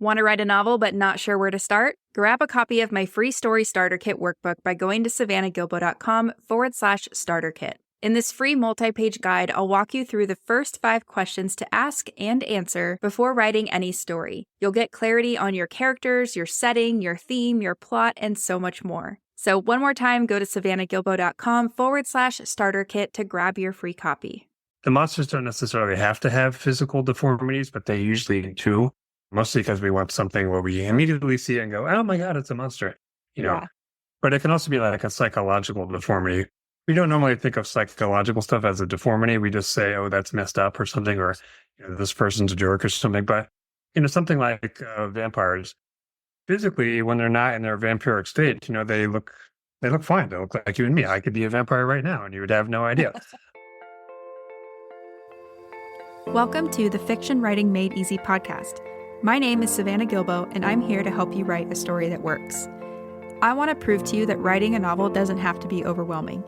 Want to write a novel but not sure where to start? Grab a copy of my free story starter kit workbook by going to savannahgilbo.com/starter kit. In this free multi-page guide, I'll walk you through the first 5 questions to ask and answer before writing any story. You'll get clarity on your characters, your setting, your theme, your plot, and so much more. So one more time, go to savannahgilbo.com/starter kit to grab your free copy. The monsters don't necessarily have to have physical deformities, but they usually do. Mostly because we want something where we immediately see it and go, oh my God, it's a monster, Yeah. But it can also be like a psychological deformity. We don't normally think of psychological stuff as a deformity. We just say, oh, that's messed up or something, or this person's a jerk or something. But, something like vampires, physically, when they're not in their vampiric state, they look fine. They look like you and me. I could be a vampire right now and you would have no idea. Welcome to the Fiction Writing Made Easy podcast. My name is Savannah Gilbo, and I'm here to help you write a story that works. I want to prove to you that writing a novel doesn't have to be overwhelming.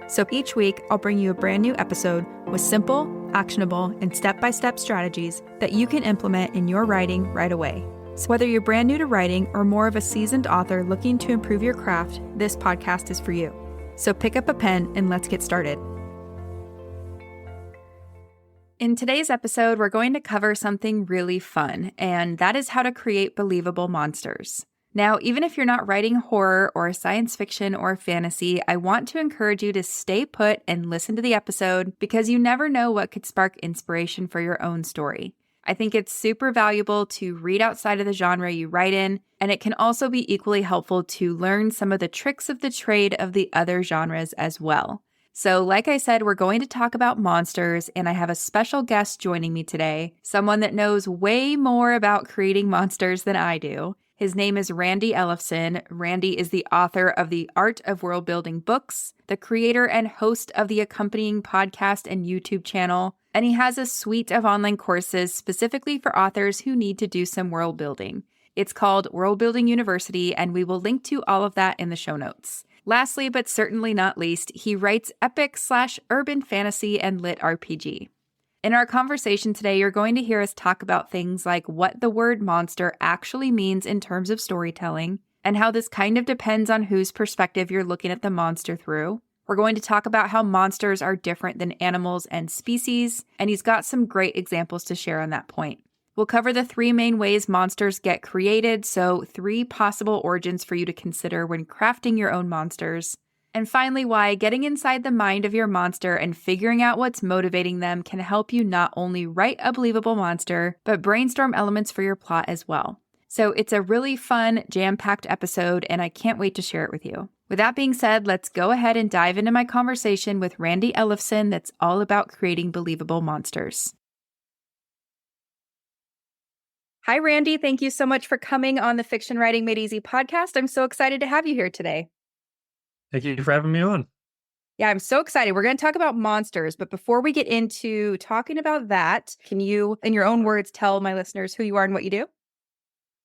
So each week, I'll bring you a brand new episode with simple, actionable, and step-by-step strategies that you can implement in your writing right away. So whether you're brand new to writing or more of a seasoned author looking to improve your craft, this podcast is for you. So pick up a pen and let's get started. In today's episode, we're going to cover something really fun, and that is how to create believable monsters. Now, even if you're not writing horror or science fiction or fantasy, I want to encourage you to stay put and listen to the episode because you never know what could spark inspiration for your own story. I think it's super valuable to read outside of the genre you write in, and it can also be equally helpful to learn some of the tricks of the trade of the other genres as well. So like I said, we're going to talk about monsters, and I have a special guest joining me today, someone that knows way more about creating monsters than I do. His name is Randy Ellefson. Randy is the author of The Art of World Building books, the creator and host of the accompanying podcast and YouTube channel, and he has a suite of online courses specifically for authors who need to do some world building. It's called World Building University, and we will link to all of that in the show notes. Lastly, but certainly not least, he writes epic/urban fantasy and lit RPG. In our conversation today, you're going to hear us talk about things like what the word monster actually means in terms of storytelling, and how this kind of depends on whose perspective you're looking at the monster through. We're going to talk about how monsters are different than animals and species, and he's got some great examples to share on that point. We'll cover the 3 main ways monsters get created, so 3 possible origins for you to consider when crafting your own monsters. And finally, why getting inside the mind of your monster and figuring out what's motivating them can help you not only write a believable monster, but brainstorm elements for your plot as well. So it's a really fun, jam-packed episode, and I can't wait to share it with you. With that being said, let's go ahead and dive into my conversation with Randy Ellefson that's all about creating believable monsters. Hi, Randy. Thank you so much for coming on the Fiction Writing Made Easy podcast. I'm so excited to have you here today. Thank you for having me on. Yeah, I'm so excited. We're going to talk about monsters, but before we get into talking about that, can you, in your own words, tell my listeners who you are and what you do?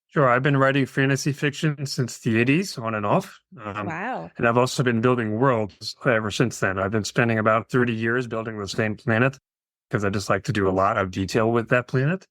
Sure. I've been writing fantasy fiction since the 80s, on and off. Wow. And I've also been building worlds ever since then. I've been spending about 30 years building the same planet because I just like to do a lot of detail with that planet.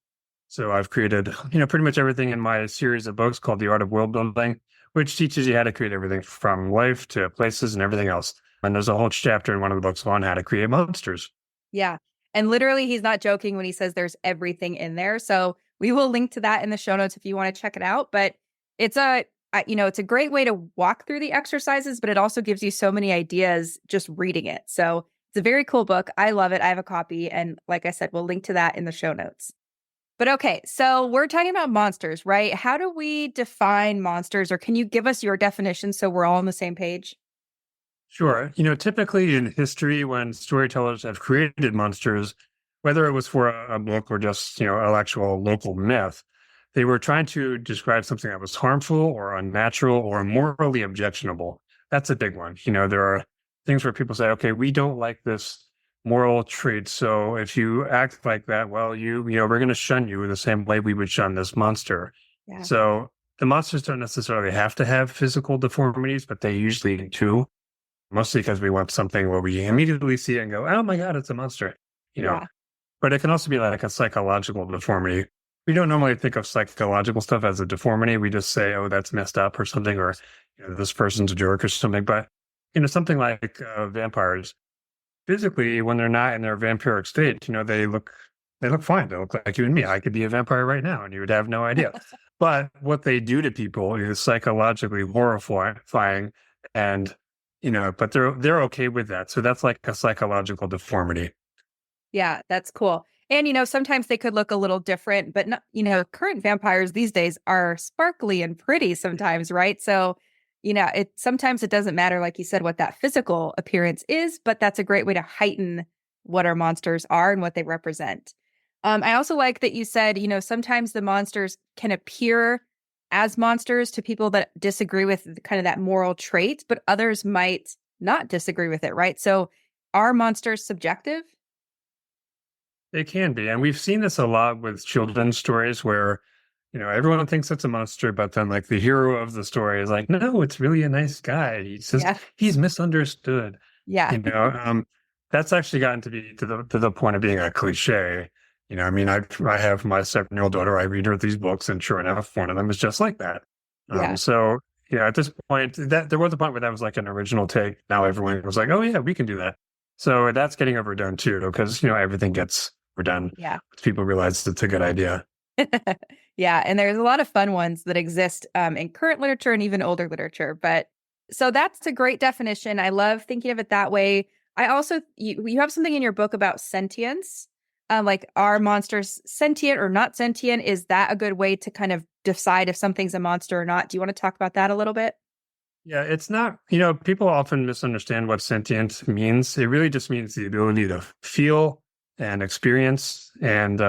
So I've created, pretty much everything in my series of books called The Art of World Building, which teaches you how to create everything from life to places and everything else. And there's a whole chapter in one of the books on how to create monsters. Yeah. And literally, he's not joking when he says there's everything in there. So we will link to that in the show notes if you want to check it out. But it's it's a great way to walk through the exercises, but it also gives you so many ideas just reading it. So it's a very cool book. I love it. I have a copy. And like I said, we'll link to that in the show notes. But okay, so we're talking about monsters, right? How do we define monsters, or can you give us your definition so we're all on the same page? Sure. Typically in history, when storytellers have created monsters, whether it was for a book or just, an actual local myth, they were trying to describe something that was harmful or unnatural or morally objectionable. That's a big one. There are things where people say, okay, we don't like this moral trait. So if you act like that, well, we're going to shun you the same way we would shun this monster. Yeah. So the monsters don't necessarily have to have physical deformities, but they usually do. Mostly because we want something where we immediately see it and go, oh my God, it's a monster. Yeah. But it can also be like a psychological deformity. we don't normally think of psychological stuff as a deformity. We just say, oh, that's messed up or something, or this person's a jerk or something. But something like vampires, physically, when they're not in their vampiric state, they look fine. They look like you and me. I could be a vampire right now, and you would have no idea. But what they do to people is psychologically horrifying, and but they're okay with that. So that's like a psychological deformity. Yeah, that's cool. And, sometimes they could look a little different, but not, current vampires these days are sparkly and pretty sometimes, right? So, sometimes it doesn't matter, like you said, what that physical appearance is, but that's a great way to heighten what our monsters are and what they represent. I also like that you said, sometimes the monsters can appear as monsters to people that disagree with kind of that moral trait, but others might not disagree with it, right? So are monsters subjective? It can be. And we've seen this a lot with children's stories where, everyone thinks it's a monster, but then like the hero of the story is like, no, it's really a nice guy. Yeah. He's misunderstood. Yeah. You know, that's actually gotten to be to the point of being a cliche. I mean, I have my 7-year-old daughter, I read her these books, and sure enough, one of them is just like that. Yeah. So at this point, that there was a point where that was like an original take. Now everyone was like, oh yeah, we can do that. So that's getting overdone too, because everything gets overdone. Yeah. People realize it's a good idea. Yeah. And there's a lot of fun ones that exist in current literature and even older literature. But so that's a great definition. I love thinking of it that way. I also, you have something in your book about sentience. Like, are monsters sentient or not sentient? Is that a good way to kind of decide if something's a monster or not? Do you want to talk about that a little bit? Yeah, it's not, people often misunderstand what sentient means. It really just means the ability to feel and experience and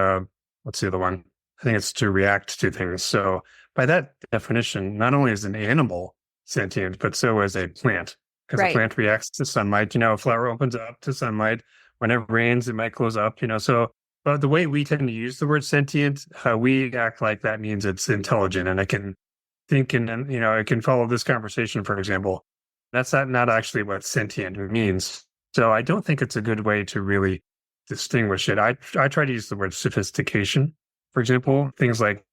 what's the other one? I think it's to react to things. So by that definition, not only is an animal sentient, but so is a plant. Because a Right. plant reacts to sunlight. A flower opens up to sunlight. When it rains, it might close up. So but the way we tend to use the word sentient, we act like that means it's intelligent and it can think and it can follow this conversation, for example. That's not actually what sentient means. So I don't think it's a good way to really distinguish it. I try to use the word sophistication, for example, things like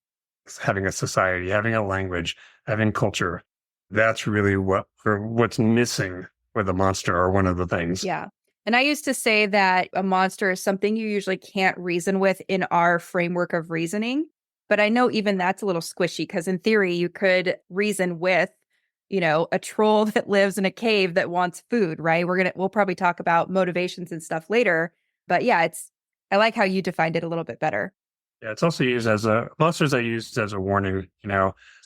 having a society, having a language, having culture. That's really what's missing with a monster, or one of the things. Yeah. And I used to say that a monster is something you usually can't reason with in our framework of reasoning. But I know even that's a little squishy, because in theory, you could reason with, a troll that lives in a cave that wants food, right? We'll probably talk about motivations and stuff later. But yeah, I like how you defined it a little bit better. Yeah, it's also used monsters are used as a warning,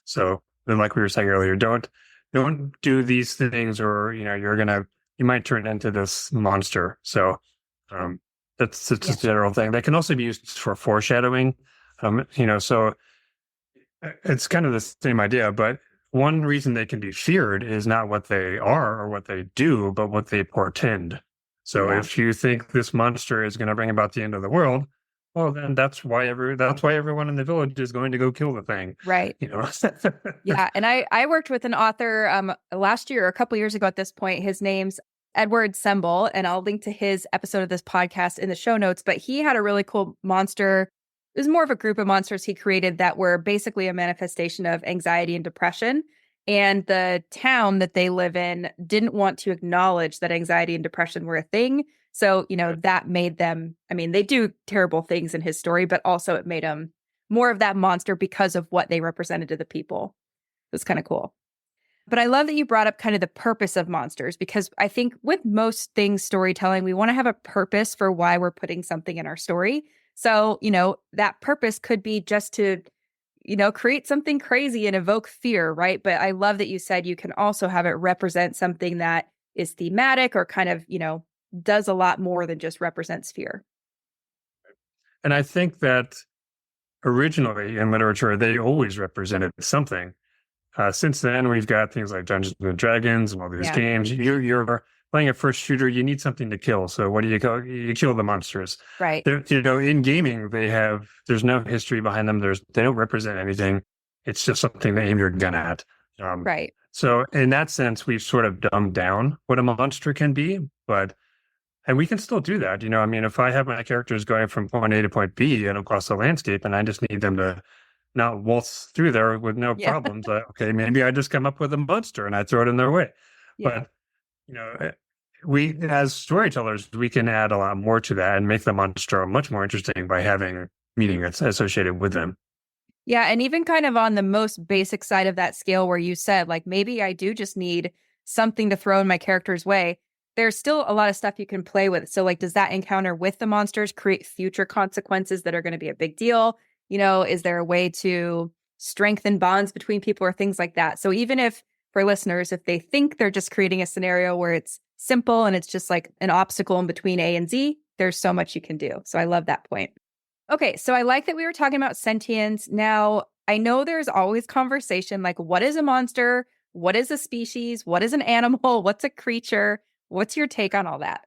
So then, like we were saying earlier, don't do these things, or you might turn into this monster. So that's a general thing. They can also be used for foreshadowing. So it's kind of the same idea, but one reason they can be feared is not what they are or what they do, but what they portend. So Yeah. if you think this monster is going to bring about the end of the world, well, then that's why everyone in the village is going to go kill the thing. Right. Yeah. And I worked with an author last year, or a couple years ago at this point. His name's Edward Semble, and I'll link to his episode of this podcast in the show notes. But he had a really cool monster. It was more of a group of monsters he created that were basically a manifestation of anxiety and depression. And the town that they live in didn't want to acknowledge that anxiety and depression were a thing. So, that made them, they do terrible things in his story, but also it made them more of that monster because of what they represented to the people. It was kind of cool. But I love that you brought up kind of the purpose of monsters, because I think with most things storytelling, we want to have a purpose for why we're putting something in our story. So, that purpose could be just to, create something crazy and evoke fear, right? But I love that you said you can also have it represent something that is thematic, or kind of, does a lot more than just represents fear. And I think that originally in literature, they always represented something. Since then, we've got things like Dungeons and Dragons and all these games. You're playing a first shooter, you need something to kill. So what do you kill? You kill the monsters. Right. In gaming, there's no history behind them. They don't represent anything. It's just something to aim your gun at. Right. So in that sense, we've sort of dumbed down what a monster can be. But And we can still do that. I mean, if I have my characters going from point A to point B and across the landscape, and I just need them to not waltz through there with no Yeah. problems, okay, maybe I just come up with a monster and I throw it in their way. Yeah. But, you know, we, as storytellers, we can add a lot more to that and make the monster much more interesting by having meaning that's associated with them. Yeah. And even kind of on the most basic side of that scale where you said, like, maybe I do just need something to throw in my character's way. There's still a lot of stuff you can play with. So, like, does that encounter with the monsters create future consequences that are going to be a big deal? Is there a way to strengthen bonds between people or things like that? So, even if for listeners, if they think they're just creating a scenario where it's simple and it's just like an obstacle in between A and Z, there's so much you can do. So, I love that point. Okay, so I like that we were talking about sentience. Now, I know there's always conversation like, what is a monster? What is a species? What is an animal? What's a creature? What's your take on all that?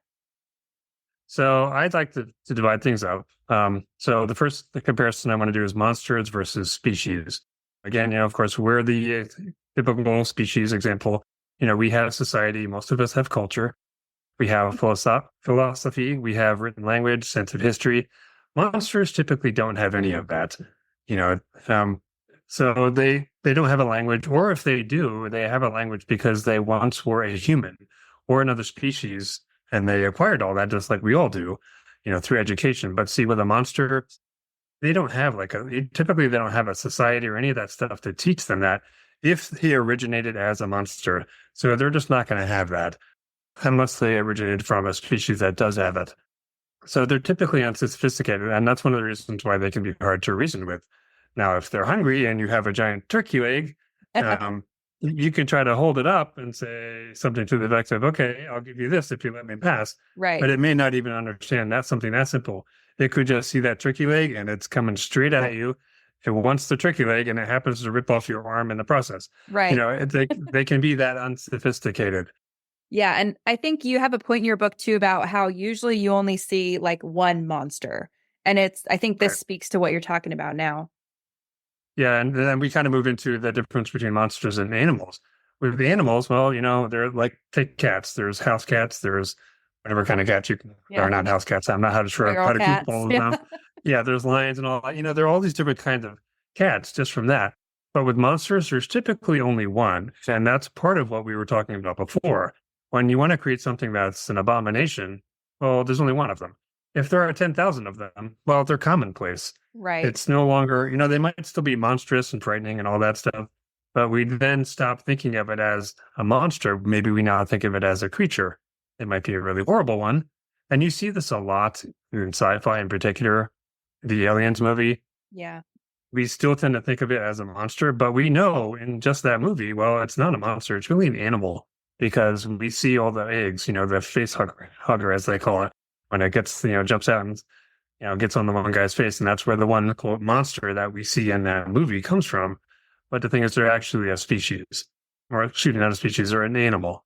So I'd like to divide things up. So the comparison I want to do is monsters versus species. Again, of course, we're the typical species example. We have society. Most of us have culture. We have philosophy. We have written language, sense of history. Monsters typically don't have any of that. You know, so they don't have a language, or if they do, they have a language because they once were a human or another species, and they acquired all that just like we all do, through education. But see, with a monster, they don't have typically they don't have a society or any of that stuff to teach them that if he originated as a monster. So they're just not going to have that unless they originated from a species that does have it. So they're typically unsophisticated, and that's one of the reasons why they can be hard to reason with. Now, if they're hungry and you have a giant turkey leg, you can try to hold it up and say something to the effect of, okay, I'll give you this if you let me pass. Right. But it may not even understand that's something that simple. It could just see that turkey leg and it's coming straight at you. It wants the turkey leg and it happens to rip off your arm in the process. Right. They can be that unsophisticated. Yeah. And I think you have a point in your book too about how usually you only see like one monster. And I think this speaks to what you're talking about now. Yeah, and then we kind of move into the difference between monsters and animals. With the animals, well, they're like, take cats. There's house cats. There's whatever kind of cats you can. Yeah. They're not house cats. I'm not sure how to keep all of them. Yeah, there's lions and all that. There are all these different kinds of cats just from that. But with monsters, there's typically only one. And that's part of what we were talking about before. When you want to create something that's an abomination, well, there's only one of them. If there are 10,000 of them, well, they're commonplace. Right. It's no longer, they might still be monstrous and frightening and all that stuff, but we then stop thinking of it as a monster. Maybe we now think of it as a creature. It might be a really horrible one. And you see this a lot in sci-fi in particular, the Aliens movie. Yeah. We still tend to think of it as a monster, but we know in just that movie, well, it's not a monster. It's really an animal because we see all the eggs, the face hugger, as they call it, when it gets, jumps out and gets on the one guy's face, and that's where the one quote monster that we see in that movie comes from. But the thing is, they're actually a species, or shooting out a species or an animal.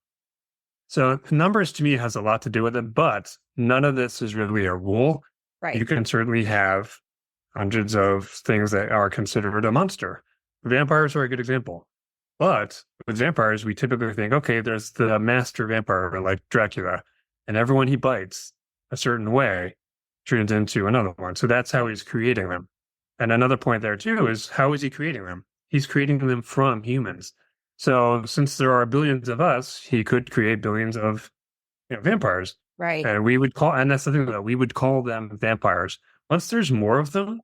So numbers to me has a lot to do with it, but none of this is really a rule. Right. You can certainly have hundreds of things that are considered a monster. Vampires are a good example. But with vampires, we typically think, okay, there's the master vampire like Dracula, and everyone he bites a certain way turns into another one. So that's how he's creating them. And another point there too is, how is he creating them? He's creating them from humans. So since there are billions of us, he could create billions of vampires. Right. And that's the thing though, we would call them vampires. Once there's more of them,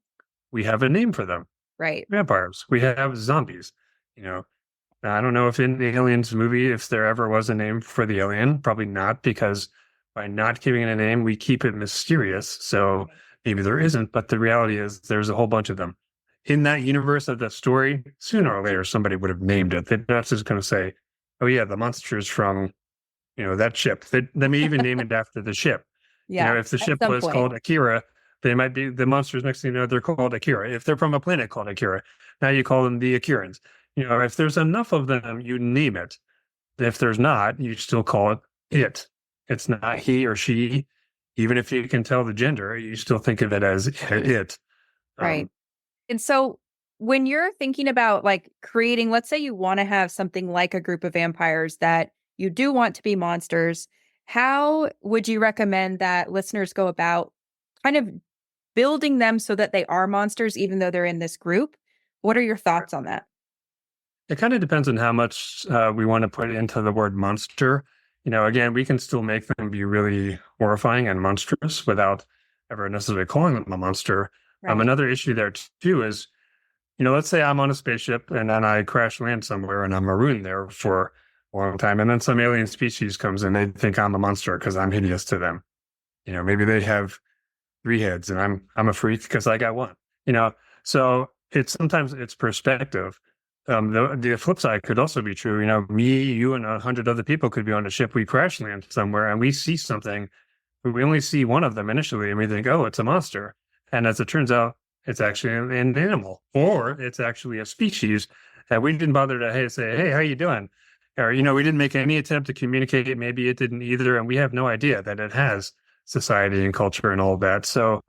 we have a name for them. Right. Vampires. We have zombies. I don't know if in the Aliens movie, if there ever was a name for the alien, probably not, because by not giving it a name, we keep it mysterious. So maybe there isn't, but the reality is there's a whole bunch of them. In that universe of the story, sooner or later, somebody would have named it. They're not just going to say, oh yeah, the monster's from, that ship. They may even name it after the ship. Yeah. If the ship was called Akira, they might be the monsters next thing you know, they're called Akira. If they're from a planet called Akira, now you call them the Akirans. If there's enough of them, you name it. If there's not, you still call it it. It's not he or she. Even if you can tell the gender, you still think of it as it. Right. And so when you're thinking about like creating, let's say you want to have something like a group of vampires that you do want to be monsters, How would you recommend that listeners go about kind of building them so that they are monsters, even though they're in this group? What are your thoughts on that? It kind of depends on how much we want to put into the word monster. Again, we can still make them be really horrifying and monstrous without ever necessarily calling them a monster. Right. Another issue there too is, let's say I'm on a spaceship and then I crash land somewhere and I'm marooned there for a long time, and then some alien species comes and they think I'm a monster because I'm hideous to them. Maybe they have three heads and I'm a freak because I got one. So sometimes it's perspective. The flip side could also be true. Me, you, and 100 other people could be on a ship. We crash land somewhere and we see something. We only see one of them initially and we think, oh, it's a monster. And as it turns out, it's actually an animal, or it's actually a species that we didn't bother to say, hey, how you doing? Or, we didn't make any attempt to communicate it. Maybe it didn't either. And we have no idea that it has society and culture and all of that. So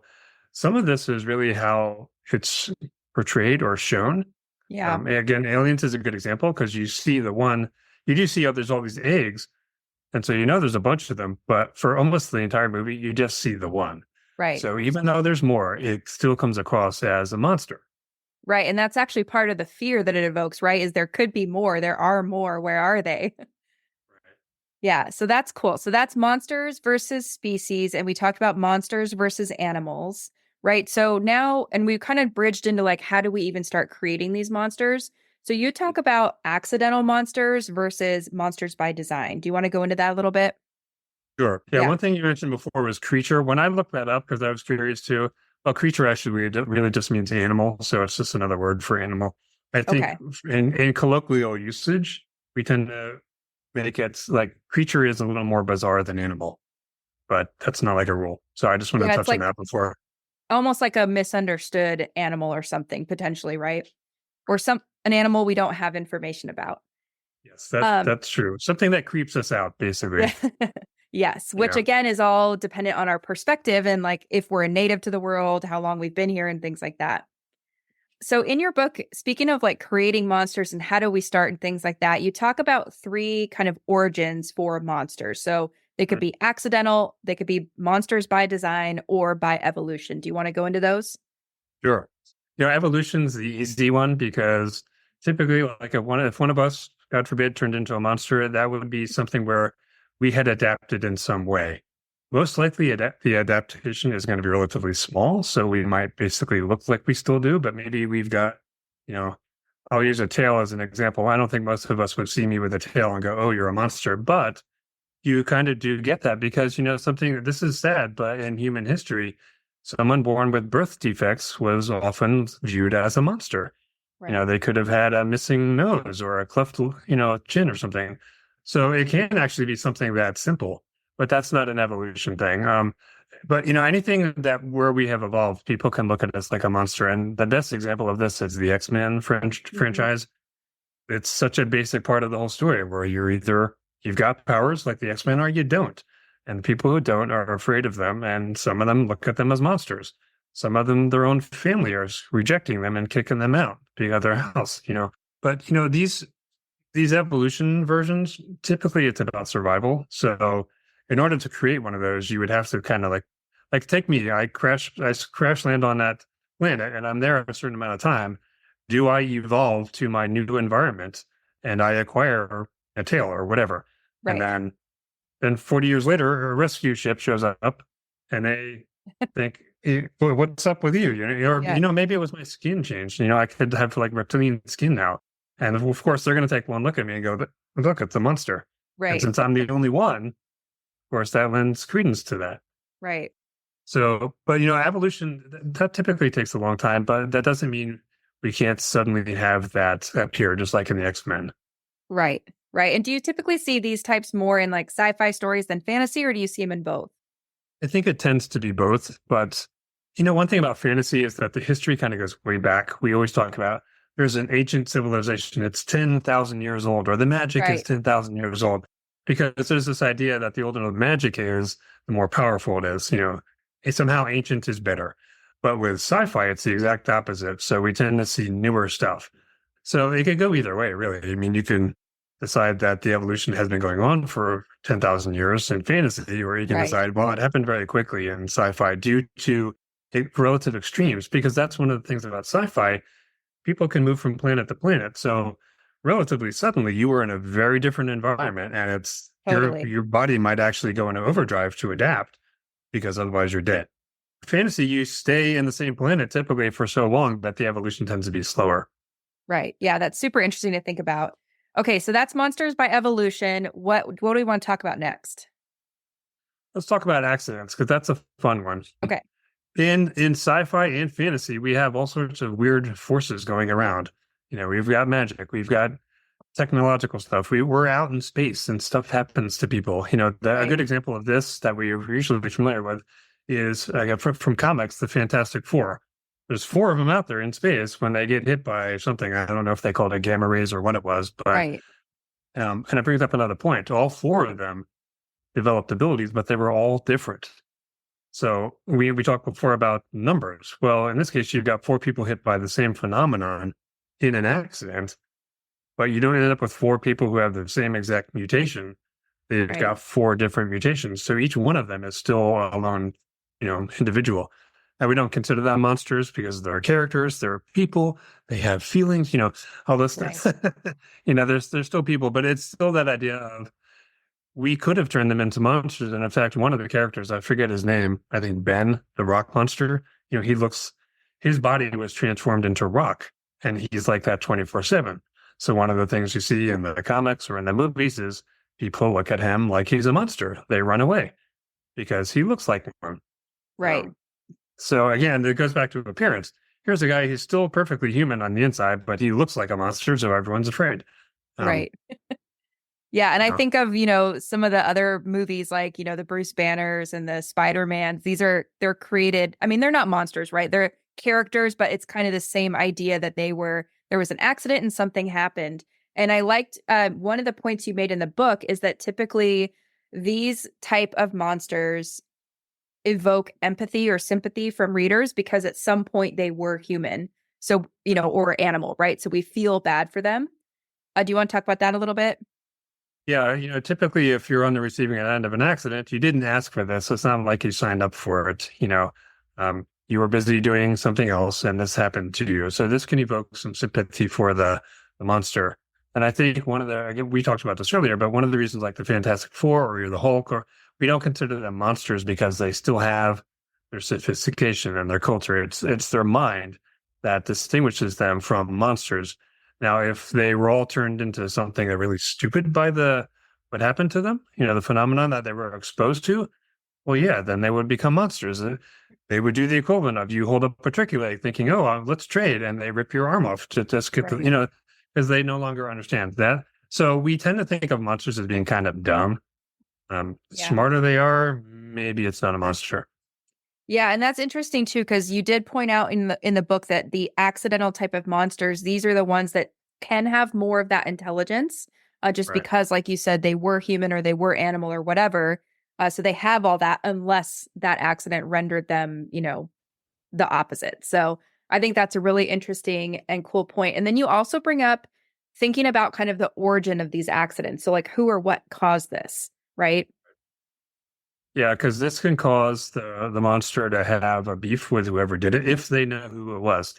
some of this is really how it's portrayed or shown. Yeah. Again, aliens is a good example because you see you do see, there's all these eggs. And so, there's a bunch of them, but for almost the entire movie, you just see the one. Right. So even though there's more, it still comes across as a monster. Right. And that's actually part of the fear that it evokes, right? Is there could be more. There are more. Where are they? Right. Yeah. So that's cool. So that's monsters versus species. And we talked about monsters versus animals, right? So now, and we've kind of bridged into like, how do we even start creating these monsters? So you talk about accidental monsters versus monsters by design. Do you want to go into that a little bit? Sure. Yeah. Yeah. One thing you mentioned before was creature. When I looked that up, because I was curious too, well, creature actually really just means animal. So it's just another word for animal. I think Okay. in colloquial usage, we tend to make it like creature is a little more bizarre than animal, but that's not like a rule. So I just want to Yeah. It's touch on like that before. almost like a misunderstood animal or something potentially, right? Or an animal we don't have information about. Yes, Um, that's true. Something that creeps us out, basically. yes, which Yeah. again is all dependent on our perspective and like if we're a native to the world, how long we've been here and things like that. So in your book, speaking of like creating monsters and how do we start and things like that, you talk about three kind of origins for monsters. So they could be accidental, they could be monsters by design or by evolution. Do you want to go into those? Sure. Evolution's the easy one because typically, like if one of us, God forbid, turned into a monster, that would be something where we had adapted in some way. Most likely, the adaptation is going to be relatively small, so we might basically look like we still do, but maybe we've got, you know, I'll use a tail as an example. I don't think most of us would see me with a tail and go, "Oh, you're a monster," but you kind of do get that because something. This is sad, but in human history, someone born with birth defects was often viewed as a monster. Right. They could have had a missing nose or a cleft, chin or something. So it can actually be something that simple, but that's not an evolution thing. But anything that where we have evolved, people can look at us like a monster. And the best example of this is the X-Men franchise. It's such a basic part of the whole story where you've got powers like the X-Men or you don't. And people who don't are afraid of them, and some of them look at them as monsters. Some of them, their own family are rejecting them and kicking them out, being at their house. But these evolution versions, typically it's about survival. So in order to create one of those, you would have to kind of like take me. I crash land on that planet, and I'm there a certain amount of time. Do I evolve to my new environment, and I acquire a tail or whatever, and Right. then 40 years later, a rescue ship shows up, and they think, "Hey, boy, what's up with you?" Or Yeah. maybe it was my skin changed. I could have like reptilian skin now, and of course they're going to take one look at me and go, "Look, it's a monster." And Right. since I'm the only one, of course, that lends credence to that. Right. So, but evolution that typically takes a long time, but that doesn't mean we can't suddenly have that appear, just like in the X-Men. Right. Right. And do you typically see these types more in like sci-fi stories than fantasy, or do you see them in both? I think it tends to be both, but one thing about fantasy is that the history kind of goes way back. We always talk about there's an ancient civilization, it's 10,000 years old, or the magic is Right. 10,000 years old, because there's this idea that the older the magic is, the more powerful it is. Somehow ancient is better. But with sci-fi, it's the exact opposite. So we tend to see newer stuff. So it could go either way, really. I mean, you can decide that the evolution has been going on for 10,000 years in fantasy, or you can Right. decide, well, it happened very quickly in sci-fi due to relative extremes, because that's one of the things about sci-fi. People can move from planet to planet. So relatively suddenly you were in a very different environment, and it's Totally. your body might actually go into overdrive to adapt, because otherwise you're dead. Fantasy, you stay in the same planet typically for so long that the evolution tends to be slower. Right. Yeah, that's super interesting to think about. Okay, so that's monsters by evolution. What do we want to talk about next? Let's talk about accidents, because that's a fun one. Okay. In sci-fi and fantasy, we have all sorts of weird forces going around. We've got magic, we've got technological stuff. We're out in space and stuff happens to people. A Right. good example of this that we're usually familiar with is from comics, the Fantastic Four. There's four of them out there in space. When they get hit by something, I don't know if they called it gamma rays or what it was, but Right. and it brings up another point. All four of them developed abilities, but they were all different. So we talked before about numbers. Well, in this case, you've got four people hit by the same phenomenon in an accident, but you don't end up with four people who have the same exact mutation. They've Right. got four different mutations. So each one of them is still a lone, individual. And we don't consider them monsters because they're characters, they're people, they have feelings, all this Right. stuff. They're still people, but it's still that idea of we could have turned them into monsters. And in fact, one of the characters, I forget his name, I think Ben, the rock monster, his body was transformed into rock, and he's like that 24/7. So one of the things you see in the comics or in the movies is people look at him like he's a monster. They run away because he looks like one. Right. So again, it goes back to appearance. Here's a guy who's still perfectly human on the inside, but he looks like a monster, so everyone's afraid. Um, Right. Yeah, and I uh, think of, some of the other movies like, the Bruce Banners and the Spider-Mans. They're created. I mean, they're not monsters, right? They're characters, but it's kind of the same idea that there was an accident and something happened. And I liked one of the points you made in the book is that typically these type of monsters evoke empathy or sympathy from readers because at some point they were human. So, or animal, right? So we feel bad for them. Do you want to talk about that a little bit? Yeah, typically if you're on the receiving end of an accident, you didn't ask for this. It's not like you signed up for it. You were busy doing something else and this happened to you. So this can evoke some sympathy for the monster. And I think again, we talked about this earlier, but one of the reasons like the Fantastic Four or you're the Hulk, or we don't consider them monsters because they still have their sophistication and their culture. It's their mind that distinguishes them from monsters. Now, if they were all turned into something that really stupid by what happened to them, the phenomenon that they were exposed to, well, yeah, then they would become monsters. They would do the equivalent of you hold up a turkey leg thinking, oh, let's trade, and they rip your arm off to just get Right. because they no longer understand that. So we tend to think of monsters as being kind of dumb. Yeah. Smarter they are, maybe it's not a monster. Yeah, and that's interesting too, because you did point out in the book that the accidental type of monsters, these are the ones that can have more of that intelligence, just Right. because, like you said, they were human or they were animal or whatever. So they have all that unless that accident rendered them, the opposite. So I think that's a really interesting and cool point. And then you also bring up thinking about kind of the origin of these accidents. So like who or what caused this, right? Yeah, because this can cause the monster to have a beef with whoever did it if they know who it was.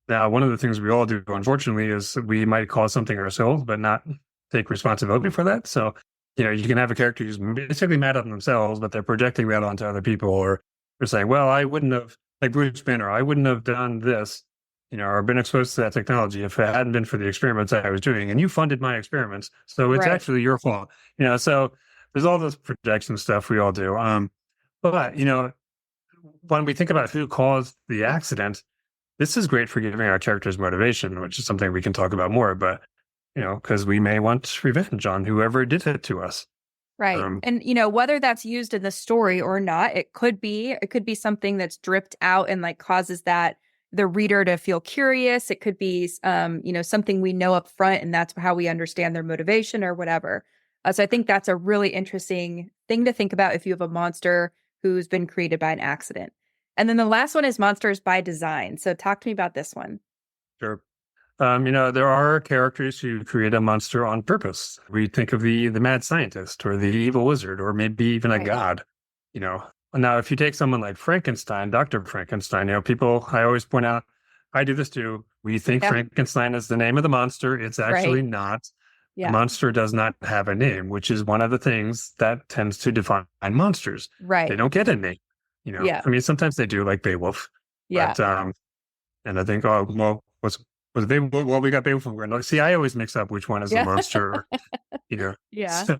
Now, one of the things we all do, unfortunately, is we might cause something ourselves, but not take responsibility for that. So, you can have a character who's basically mad at themselves, but they're projecting that onto other people, or they're saying, well, I wouldn't have, like Bruce Banner, I wouldn't have done this, or been exposed to that technology if it hadn't been for the experiments I was doing. And you funded my experiments. So it's Right. actually your fault. So there's all this projection stuff we all do. But when we think about who caused the accident, this is great for giving our characters motivation, which is something we can talk about more. But because we may want revenge on whoever did it to us. Right. Um, And whether that's used in the story or not, it could be something that's dripped out and like causes that the reader to feel curious. It could be something we know up front and that's how we understand their motivation or whatever. So I think that's a really interesting thing to think about if you have a monster who's been created by an accident. And then the last one is monsters by design. So talk to me about this one. sure. There are characters who create a monster on purpose. We think of the mad scientist or the evil wizard or maybe even a Right. god, you know. Now, if you take someone like Frankenstein, Dr. Frankenstein, people, I always point out, I do this too. We think Yeah. Frankenstein is the name of the monster. It's actually Right. not. The Yeah. monster does not have a name, which is one of the things that tends to define monsters. They Right. don't get a name. Yeah. I mean, sometimes they do, like Beowulf, Yeah. but and I think, oh, well, was Beowulf? Well, we got Beowulf from Grendel. See, I always mix up which one is a Yeah. monster, you know. Yeah. So,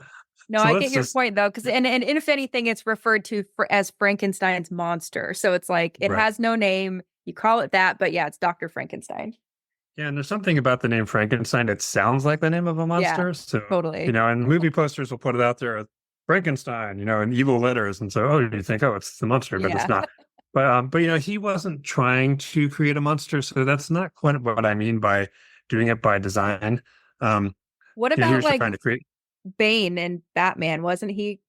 No, so I get let's your just point though, because and if anything, it's referred to as Frankenstein's monster. So it's like it right. has no name. You call it that, but yeah, it's Dr. Frankenstein. Yeah, and there's something about the name Frankenstein that sounds like the name of a Yeah, monster. So, totally. and movie posters will put it out there, Frankenstein, in evil letters. And so, you think, oh, it's the monster, but it's Yeah. not. But he wasn't trying to create a monster. So that's not quite what I mean by doing it by design. Um, What he about was like trying to create. Bane and Batman? Wasn't he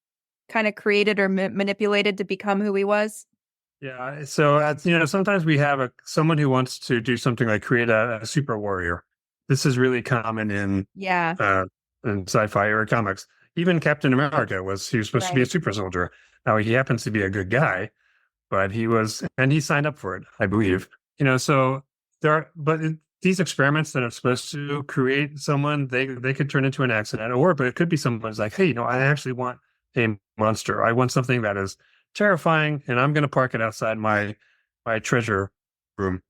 kind of created or manipulated to become who he was? Yeah. So, sometimes we have someone who wants to do something like create a super warrior. This is really common Yeah. uh, in sci-fi or comics. Even Captain America he was supposed to be a Right. super soldier. Now he happens to be a good guy, but he signed up for it, I believe. So these experiments that are supposed to create someone, they could turn into an accident, but it could be someone's like, hey, I actually want a monster. I want something that is terrifying, and I'm going to park it outside my treasure room.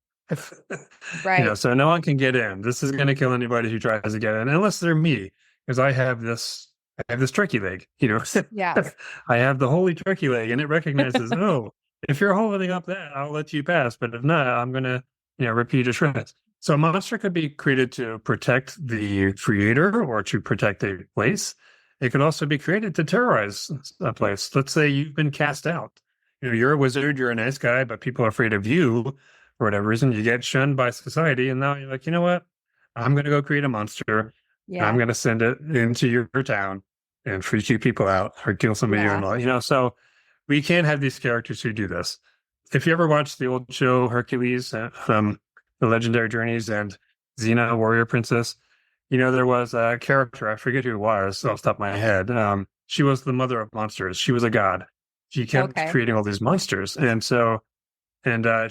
Right. So no one can get in. This is going to kill anybody who tries to get in, unless they're me, because I have this turkey leg. Yeah. I have the holy turkey leg, and it recognizes, oh, if you're holding up that, I'll let you pass. But if not, I'm going to, rip you to shreds. So a monster could be created to protect the creator or to protect a place. It could also be created to terrorize a place. Let's say you've been cast out. You're a wizard, you're a nice guy, but people are afraid of you for whatever reason. You get shunned by society, and now you're like, you know what? I'm going to go create a monster, and I'm Yeah. going to send it into your town and freak you people out or kill some of you Yeah. and all. So we can't have these characters who do this. If you ever watched the old show Hercules from the Legendary Journeys and Xena, Warrior Princess, there was a character, I forget who it was off the top of my head. She was the mother of monsters. She was a god. She kept Okay. creating all these monsters. And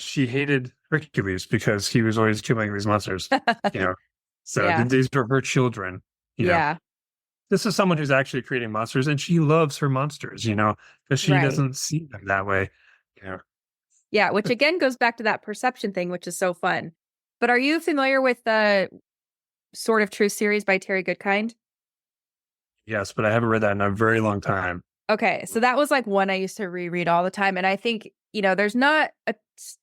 she hated Hercules because he was always killing these monsters, you know. So Yeah. these are her children, you know. Yeah. This is someone who's actually creating monsters, and she loves her monsters, because she Right. doesn't see them that way, you know. Yeah. Which again goes back to that perception thing, which is so fun. But are you familiar with the Sword of Truth series by Terry Goodkind? Yes, but I haven't read that in a very long time. Okay, so that was like one I used to reread all the time. And I think, there's not a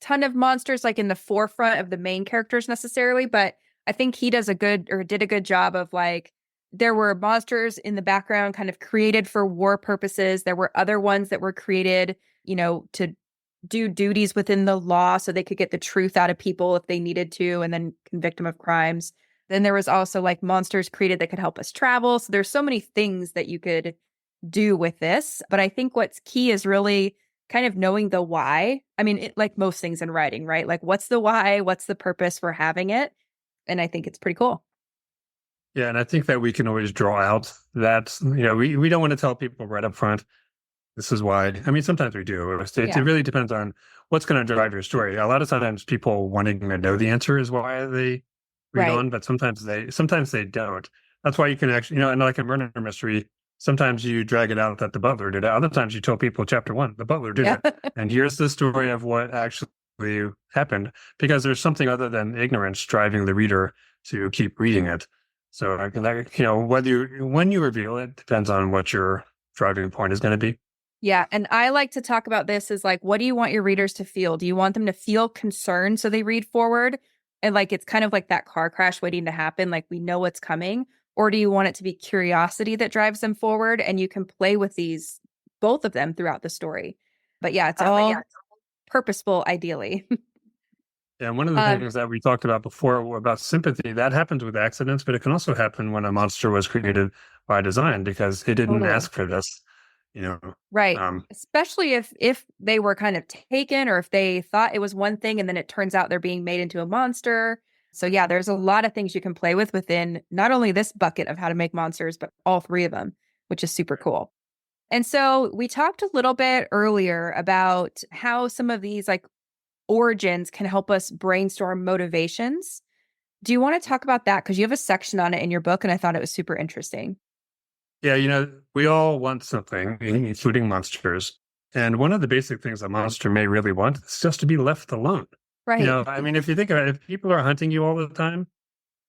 ton of monsters like in the forefront of the main characters necessarily, but I think he did a good job of like, there were monsters in the background kind of created for war purposes. There were other ones that were created, to do duties within the law so they could get the truth out of people if they needed to and then convict them of crimes. Then there was also like monsters created that could help us travel. So there's so many things that you could do with this. But I think what's key is really kind of knowing the why. I mean, like most things in writing, right? Like, what's the why? What's the purpose for having it? And I think it's pretty cool. Yeah, and I think that we can always draw out that, we don't want to tell people right up front, this is why. I mean, sometimes we do. It Yeah. really depends on what's going to drive your story. A lot of times people wanting to know the answer is why they read Right. on, but sometimes they don't. That's why you can actually, and like a murder mystery, sometimes you drag it out that the butler did it. Other times you tell people chapter 1, the butler did Yeah. it. And here's the story of what actually happened, because there's something other than ignorance driving the reader to keep reading it. So when you reveal it depends on what your driving point is going to be. Yeah. And I like to talk about this as like, what do you want your readers to feel? Do you want them to feel concerned so they read forward? And like, it's kind of like that car crash waiting to happen. Like, we know what's coming. Or do you want it to be curiosity that drives them forward? And you can play with both of them throughout the story. But yeah, it's all purposeful, ideally. And one of the things that we talked about before about sympathy, that happens with accidents, but it can also happen when a monster was created by design because it didn't Totally. ask for this, Right. Um, Especially if they were kind of taken or if they thought it was one thing and then it turns out they're being made into a monster. So yeah, there's a lot of things you can play with within not only this bucket of how to make monsters, but all three of them, which is super cool. And so we talked a little bit earlier about how some of these like origins can help us brainstorm motivations. Do you want to talk about that? Because you have a section on it in your book, and I thought it was super interesting. Yeah, we all want something, including monsters. And one of the basic things a monster may really want is just to be left alone. Right. I mean, if you think about it, if people are hunting you all the time,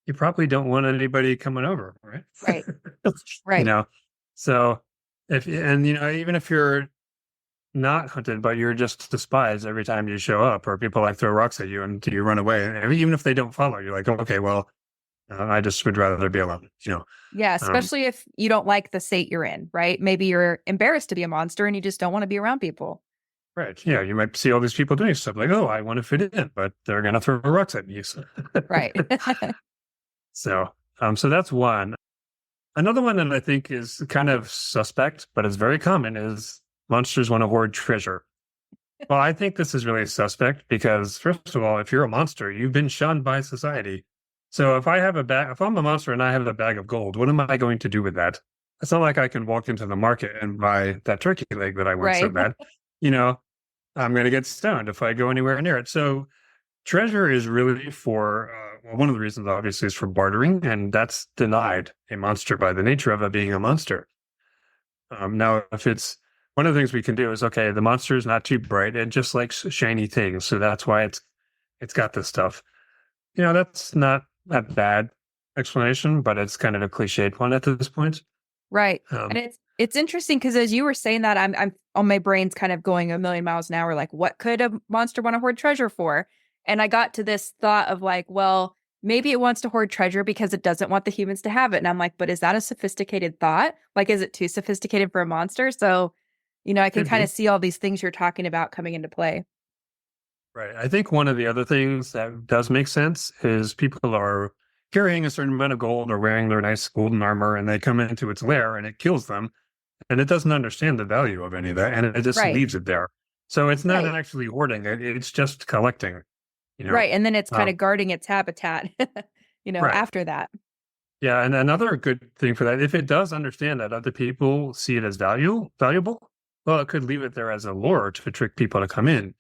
you probably don't want anybody coming over, right? Right. you Right. know, so even if you're not hunted, but you're just despised every time you show up, or people like throw rocks at you and you run away, and even if they don't follow, you're like, okay, well, I just would rather be alone. Yeah, Um, especially if you don't like the state you're in, right? Maybe you're embarrassed to be a monster and you just don't want to be around people. right. Yeah. You might see all these people doing stuff like, oh, I want to fit in, but they're going to throw rocks at me. So, Right. so, so that's one. Another one that I think is kind of suspect, but is very common is monsters want to hoard treasure. Well, I think this is really suspect because, first of all, if you're a monster, you've been shunned by society. So if I'm a monster and I have a bag of gold, what am I going to do with that? It's not like I can walk into the market and buy that turkey leg that I want so Right. bad. You know, I'm going to get stoned if I go anywhere near it. So treasure is really one of the reasons obviously is for bartering, and that's denied a monster by the nature of it being a monster. Now, if it's one of the things we can do is, okay, the monster is not too bright. It just likes shiny things. So that's why it's got this stuff. That's not a bad explanation, but it's kind of a cliched one at this point. Right. And Um, it's interesting because as you were saying that, I'm on my brain's kind of going a million miles an hour, like what could a monster want to hoard treasure for? And I got to this thought of like, well, maybe it wants to hoard treasure because it doesn't want the humans to have it. And I'm like, but is that a sophisticated thought? Like, is it too sophisticated for a monster? So, I can could kind be. of see all these things you're talking about coming into play. Right. I think one of the other things that does make sense is people are carrying a certain amount of gold or wearing their nice golden armor and they come into its lair and it kills them and it doesn't understand the value of any of that and it just Right. leaves it there. So it's not Right. actually hoarding it, it's just collecting, you know. Right. And then it's kind Um, of guarding its habitat, right. after that. Yeah, and another good thing for that, if it does understand that other people see it as valuable, well, it could leave it there as a lure to trick people to come in.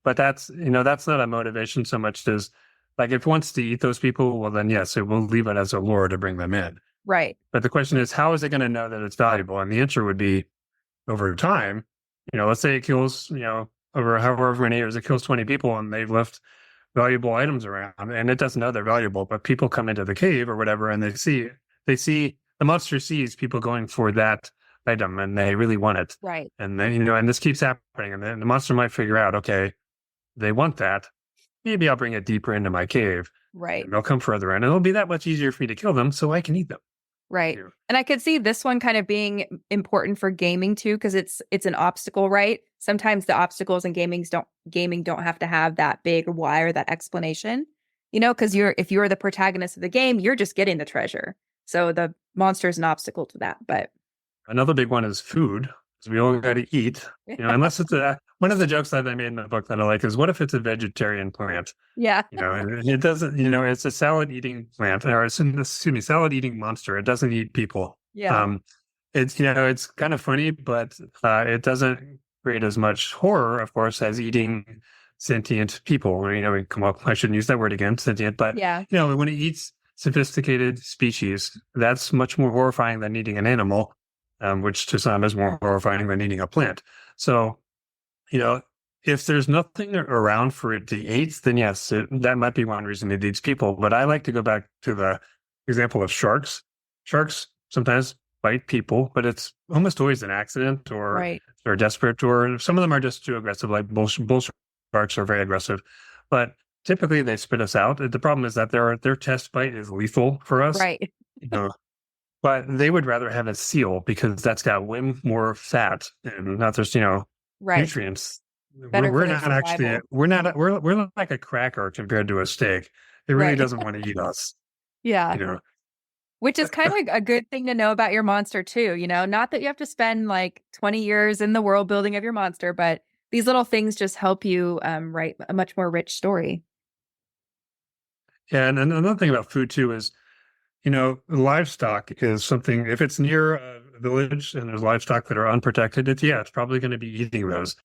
But that's not a motivation so much as like if it wants to eat those people, well, then yes, it will leave it as a lure to bring them in. Right. But the question is, how is it going to know that it's valuable? And the answer would be over time. Let's say it kills, over however many years, it kills 20 people and they've left valuable items around and it doesn't know they're valuable, but people come into the cave or whatever and they see the monster sees people going for that item and they really want it. Right. And then, and this keeps happening. And then the monster might figure out, okay, they want that. Maybe I'll bring it deeper into my cave Right. and they'll come further in. And it'll be that much easier for me to kill them so I can eat them. Right. Yeah. And I could see this one kind of being important for gaming too, because it's an obstacle, right? Sometimes the obstacles in gaming don't have to have that big why or that explanation, because if you're the protagonist of the game, you're just getting the treasure. So the monster is an obstacle to that. But Another big one is food, because we all got to eat. Unless it's one of the jokes that I made in the book that I like is, what if it's a vegetarian plant? yeah. And it doesn't, it's a salad eating plant, or excuse me, salad eating monster. It doesn't eat people. Yeah. It's kind of funny, but it doesn't create as much horror, of course, as eating sentient people. We come up, I shouldn't use that word again, sentient, but, Yeah. when it eats sophisticated species, that's much more horrifying than eating an animal, which to some is more horrifying than eating a plant. So, you know, if there's nothing around for it to eat, then yes, that might be one reason it eats people. But I like to go back to the example of sharks. Sharks sometimes bite people, but it's almost always an accident or Right. they're desperate, or some of them are just too aggressive. Like bull sharks are very aggressive, but typically they spit us out. The problem is that their test bite is lethal for us. Right. You know, but they would rather have a seal because that's got way more fat and not just Right. nutrients. Better We're for their not actually survival. we're like a cracker compared to a steak. It really Right. doesn't want to eat us. Yeah. You know, Which is kind of a good thing to know about your monster too, not that you have to spend like 20 years in the world building of your monster, but these little things just help you write a much more rich story. Yeah, and another thing about food too is, livestock is something, if it's near a village and there's livestock that are unprotected, it's probably going to be eating those.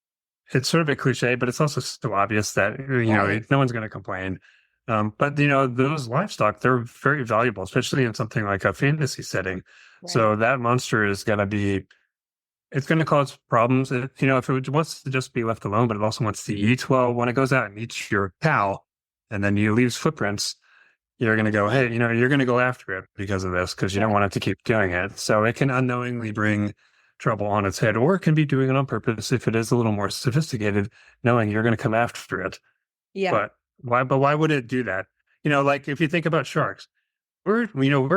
It's sort of a cliche, but it's also so obvious that, Right. no one's going to complain. But, those livestock, they're very valuable, especially in something like a fantasy setting. Right. So that monster is going to be, it's going to cause problems. If it wants to just be left alone, but it also wants to eat, well, when it goes out and eats your cow and then you leaves footprints, you're going to go, hey, you're going to go after it because of this, because you don't Right. want it to keep doing it. So it can unknowingly bring trouble on its head, or it can be doing it on purpose if it is a little more sophisticated, knowing you're going to come after it. Yeah. But why would it do that? Like if you think about sharks, we're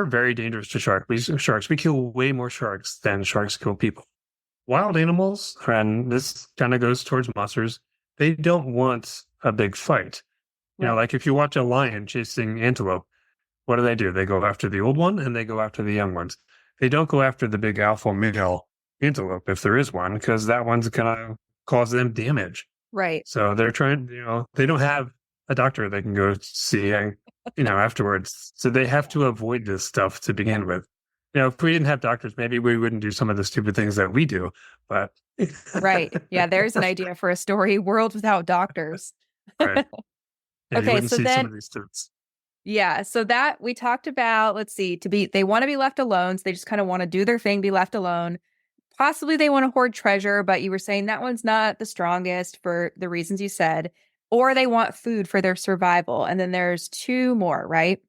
very dangerous to sharks. We kill way more sharks than sharks kill people. Wild animals, and this kind of goes towards monsters, they don't want a big fight. Right. Like if you watch a lion chasing antelope, what do? They go after the old one and they go after the young ones. They don't go after the big alpha male antelope if there is one, because that one's gonna cause them damage. Right. So they're trying, they don't have a doctor they can go see, afterwards. So they have to avoid this stuff to begin with. If we didn't have doctors, maybe we wouldn't do some of the stupid things that we do. But Right. Yeah, there's an idea for a story, World Without Doctors. right, yeah, you Okay, wouldn't so see some then of these students. yeah, so that we talked about, let's see, they want to be left alone, so they just kind of want to do their thing, be left alone. Possibly they want to hoard treasure, but you were saying that one's not the strongest for the reasons you said, or they want food for their survival. And then there's two more, right?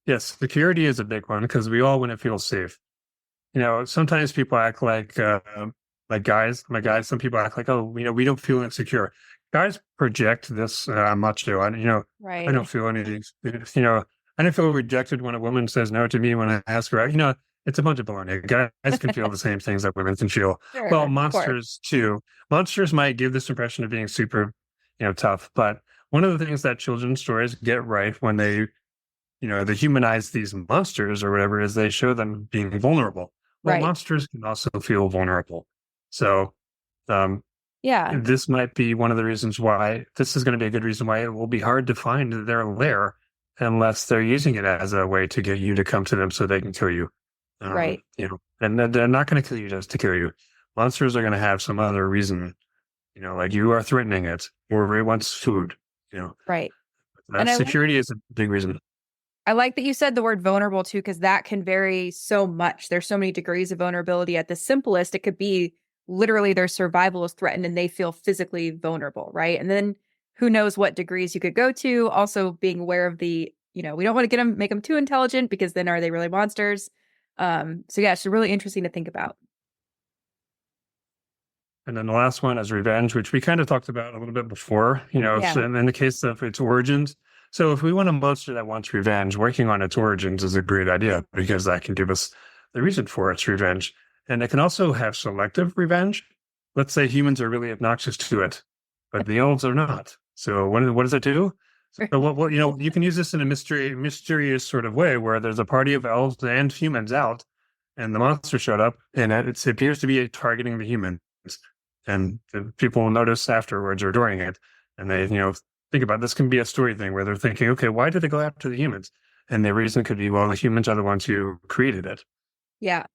Yes, security is a big one because we all want to feel safe. Sometimes people act like guys, my guys, some people act like, oh, we don't feel insecure. Guys project this much too. I don't Right. feel anything, I don't feel rejected when a woman says no to me when I ask her out. It's a bunch of baloney. Guys can feel the same things that women can feel. Well, Sure, of course. monsters too. Monsters might give this impression of being super, tough. But one of the things that children's stories get right when they humanize these monsters or whatever is they show them being vulnerable. Well, Right. monsters can also feel vulnerable. So um, Yeah. this might be one of the reasons why this is going to be a good reason why it will be hard to find their lair unless they're using it as a way to get you to come to them so they can kill you. Right. And they're not going to kill you just to kill you. Monsters are going to have some other reason, like you are threatening it or it wants food. Right. And Security is a big reason. I like that you said the word vulnerable too, because that can vary so much. There's so many degrees of vulnerability. At the simplest, it could be literally their survival is threatened and they feel physically vulnerable, right? And then who knows what degrees you could go to. Also being aware of we don't want to make them too intelligent because then are they really monsters? So yeah, it's really interesting to think about. And then the last one is revenge, which we kind of talked about a little bit before, Yeah. so in the case of its origins. So if we want a monster that wants revenge, working on its origins is a great idea because that can give us the reason for its revenge. And it can also have selective revenge. Let's say humans are really obnoxious to it, but the elves are not. So what does it do? So you can use this in a mysterious sort of way where there's a party of elves and humans out, and the monster showed up, and it appears to be targeting the humans. And the people will notice afterwards or during it, and they, think about this can be a story thing where they're thinking, okay, why did they go after the humans? And the reason could be, well, the humans are the ones who created it. Yeah.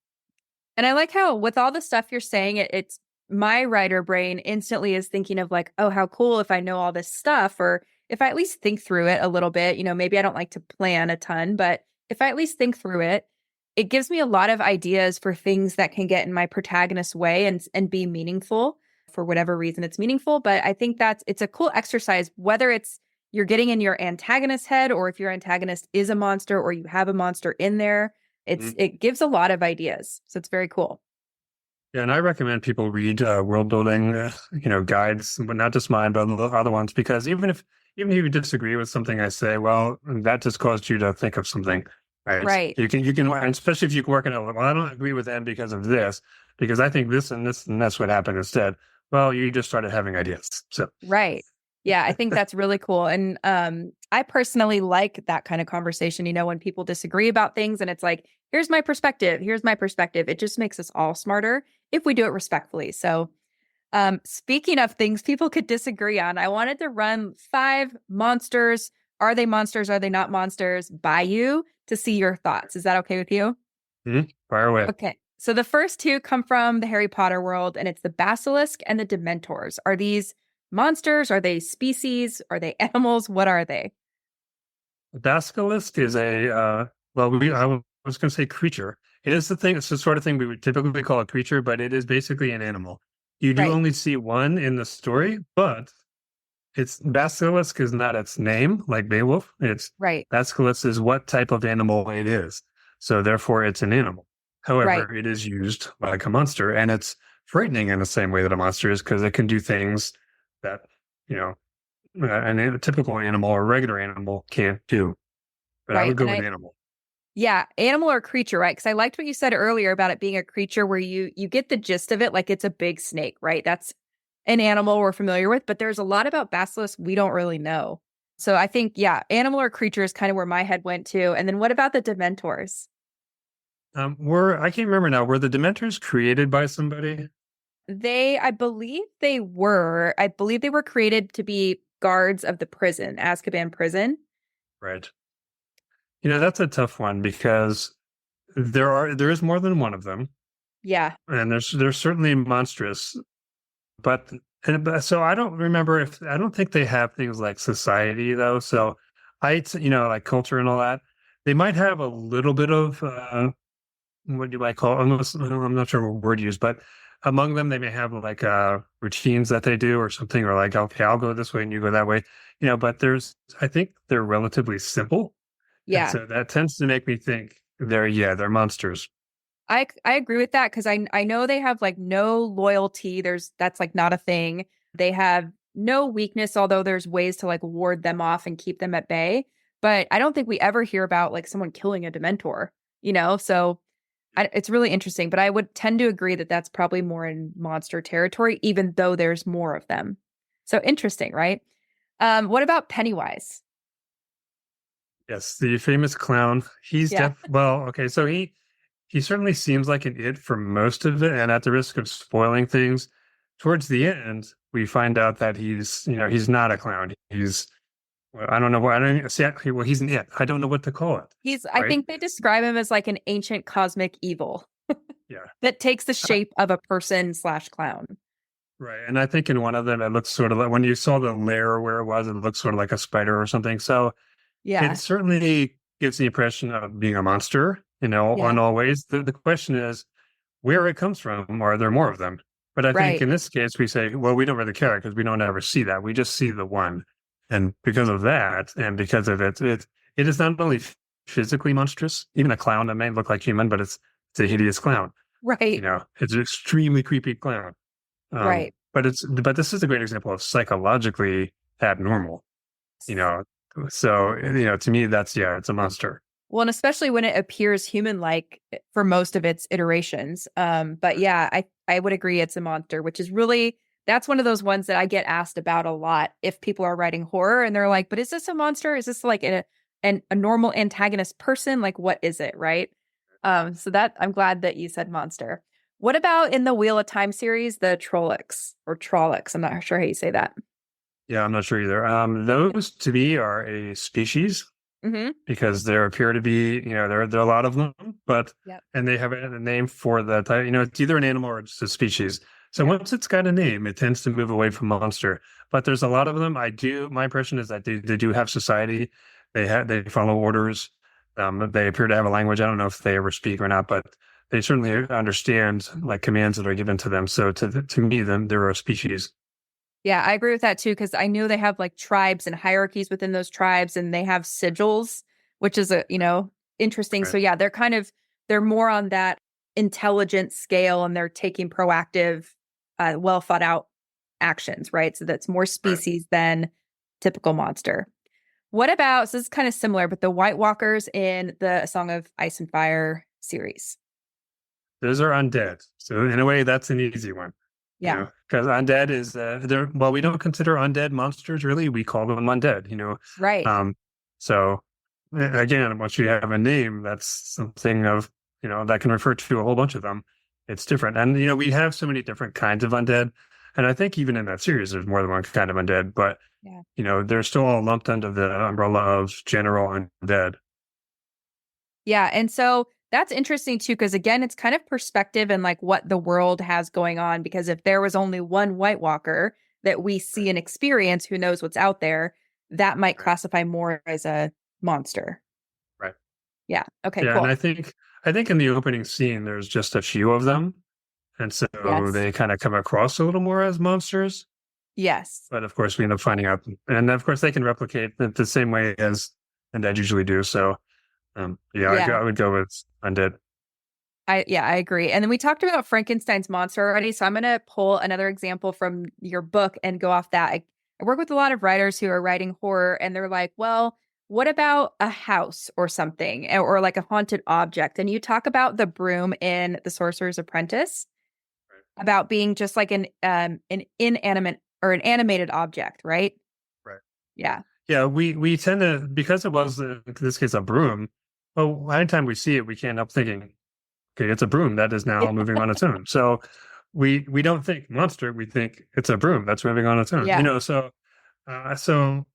And I like how with all the stuff you're saying, it's my writer brain instantly is thinking of like, oh, how cool if I know all this stuff, or if I at least think through it a little bit, maybe I don't like to plan a ton, but if I at least think through it, it gives me a lot of ideas for things that can get in my protagonist's way and be meaningful for whatever reason it's meaningful. But I think it's a cool exercise, whether it's you're getting in your antagonist's head or if your antagonist is a monster or you have a monster in there it gives a lot of ideas. So it's very cool. Yeah, and I recommend people read world building, guides, but not just mine, but other ones, because even if you disagree with something I say, well, that just caused you to think of something, right? Right. You can, especially if you can work it out. Well, I don't agree with them because of this, because I think this and this and that's what happened instead. Well, you just started having ideas. So Right. Yeah, I think that's really cool. And I personally like that kind of conversation, when people disagree about things and it's like, here's my perspective. Here's my perspective. It just makes us all smarter if we do it respectfully. So speaking of things people could disagree on, I wanted to run 5 monsters are they monsters? Are they not monsters? By you to see your thoughts. Is that okay with you? Fire away. Okay. So the first two come from the Harry Potter world, and it's the basilisk and the dementors. Are these monsters? Are they species? Are they animals? What are they? Basilisk is I was going to say creature. It is the thing. It's the sort of thing we would typically call a creature, but it is basically an animal. You do Right, only see one in the story, but it's basilisk is not its name, like Beowulf. It's right, basilisk is what type of animal it is. So therefore, it's an animal. right, However, it is used like a monster, and it's frightening in the same way that a monster is because it can do things that you know a typical animal or regular animal can't do. But I right. would go And with I, animal. yeah, animal or creature, right? Because I liked what you said earlier about it being a creature where you get the gist of it, like it's a big snake, right? That's an animal we're familiar with, but there's a lot about basilisks we don't really know. So I think, yeah, animal or creature is kind of where my head went to. And then what about the dementors? Were I can't remember now. Were the Dementors created by somebody? I believe they were created to be guards of the prison, Azkaban prison. Right. That's a tough one because there is more than one of them, Yeah, and there's certainly monstrous. But so I don't remember if I don't think they have things like society though. So like culture and all that. They might have a little bit of what do I call almost I'm not sure what word to use, but among them they may have like routines that they do or something, or like, okay, I'll go this way and you go that way. But I think they're relatively simple. And yeah. so that tends to make me think they're monsters. I agree with that because I know they have like no loyalty. That's like not a thing. They have no weakness, although there's ways to like ward them off and keep them at bay. But I don't think we ever hear about like someone killing a Dementor, So it's really interesting. But I would tend to agree that that's probably more in monster territory, even though there's more of them. So interesting, right? What about Pennywise? Yes, the famous clown. Yeah, Well, okay, so he certainly seems like an it for most of it, and at the risk of spoiling things, towards the end, we find out that he's not a clown. Well, I don't know what I don't see. Well, he's an it. I don't know what to call it. I Right? think they describe him as like an ancient cosmic evil Yeah. that takes the Uh, shape of a person/clown. Right. And I think in one of them, it looks sort of like when you saw the lair where it was, it looks sort of like a spider or something. So it Yeah. certainly gives the impression of being a monster, Yeah. in all ways. The question is where it comes from. Are there more of them? But I think Right. in this case, we say, well, we don't really care because we don't ever see that. We just see the one. And because of that, and because of it is not only physically monstrous, even a clown that may look like human, but it's a hideous clown. Right. It's an extremely creepy clown. Right. But this is a great example of psychologically abnormal, you know. So, to me, it's a monster. Well, and especially when it appears human-like for most of its iterations. But yeah, I would agree it's a monster, which is really that's one of those ones that I get asked about a lot if people are writing horror and they're like, "But is this a monster? Is this like a normal antagonist person? Like what is it?" Right? So that I'm glad that you said monster. What about in the Wheel of Time series, the Trollocs or Trollocs? I'm not sure how you say that. Yeah, I'm not sure either. Those to me are a species Mm-hmm. because there appear to be, there are a lot of them, but Yep. and they have a name for the type. It's either an animal or it's a species. So Yeah. once it's got a name, it tends to move away from monster. But there's a lot of them. My impression is that they do have society. They follow orders. They appear to have a language. I don't know if they ever speak or not, but they certainly understand like commands that are given to them. So to me, they're a species. Yeah, I agree with that too, because I know they have like tribes and hierarchies within those tribes, and they have sigils, which is interesting. So Right. yeah, they're more on that intelligence scale, and they're taking proactive, well thought out actions, right? So that's more Right. species than typical monster. What about, so this is kind of similar, but the White Walkers in the Song of Ice and Fire series? Those are undead. So in a way, that's an easy one. Yeah, Because undead is we don't consider undead monsters really. We call them undead. right. Um, so again, once you have a name, that's something of that can refer to a whole bunch of them. It's different, and we have so many different kinds of undead. And I think even in that series, there's more than one kind of undead, but Yeah. they're still all lumped under the umbrella of general undead. Yeah. And so that's interesting too, because again, it's kind of perspective and like what the world has going on. Because if there was only one White Walker that we see Right. and experience, who knows what's out there, that might Right. classify more as a monster. Right. Yeah. Okay, Yeah, and cool. I think in the opening scene there's just a few of them, and so Yes. they kind of come across a little more as monsters. Yes. But of course, we end up finding out, and of course, they can replicate it the same way as undead usually do. So, yeah, Yeah. I would go with undead. I agree. And then we talked about Frankenstein's monster already. So I'm going to pull another example from your book and go off that. I work with a lot of writers who are writing horror and they're like, well, what about a house or something or like a haunted object? And you talk about the broom in The Sorcerer's Apprentice about being just like an inanimate or an animated object, right? Right. Yeah. Yeah, we tend to, because it was in this case a broom. Well, anytime we see it, we can't help thinking, okay, it's a broom that is now moving on its own. So we don't think monster, we think it's a broom that's moving on its own. Yeah. So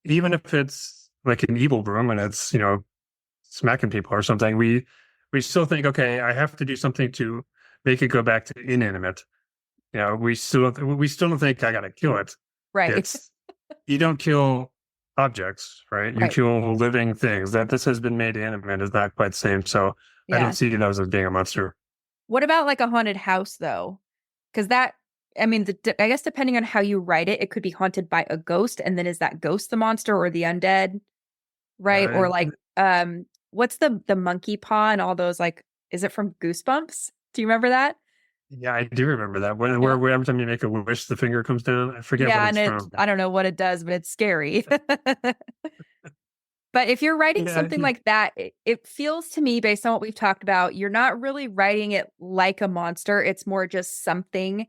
even if it's like an evil broom and it's smacking people or something, we still think, okay, I have to do something to make it go back to inanimate. We still don't think I gotta kill it. Right. It's You don't kill objects, right? You Right. kill living things. That this has been made animate is not quite the same. So I don't Yeah. see those as being a monster. What about like a haunted house though? Because I mean, I guess depending on how you write it, it could be haunted by a ghost, and then is that ghost the monster or the undead, right? Uh, Or like, what's the monkey paw and all those like? Is it from Goosebumps? Do you remember that? yeah, I do remember that. Yeah, Where every time you make a wish, the finger comes down. I forget what yeah, and it's it from. I don't know what it does, but it's scary. But if you're writing Yeah, something like that, it feels to me, based on what we've talked about, you're not really writing it like a monster. It's more just something.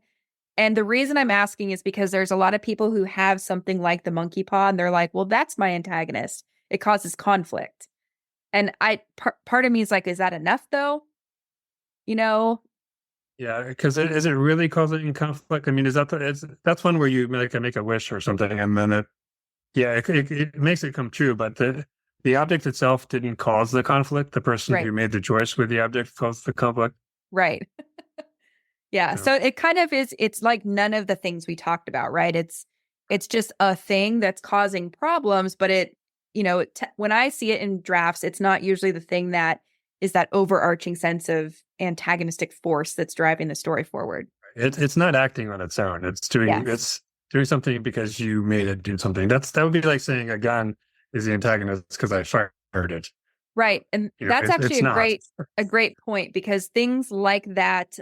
And the reason I'm asking is because there's a lot of people who have something like the monkey paw and they're like, well, that's my antagonist. It causes conflict. And part of me is like, is that enough though? You know? yeah, because is it really causing conflict? I mean, that's one where you make a wish or something, and then it makes it come true, but the object itself didn't cause the conflict. The person Right. who made the choice with the object caused the conflict. Right. Yeah. So So it kind of is, it's like none of the things we talked about, right? It's just a thing that's causing problems, but when I see it in drafts, it's not usually the thing that is that overarching sense of antagonistic force that's driving the story forward. it's not acting on its own. Yes. It's doing something because you made it do something. That would be like saying a gun is the antagonist because I fired it. Right. And that's actually It's not. a great point because things like that,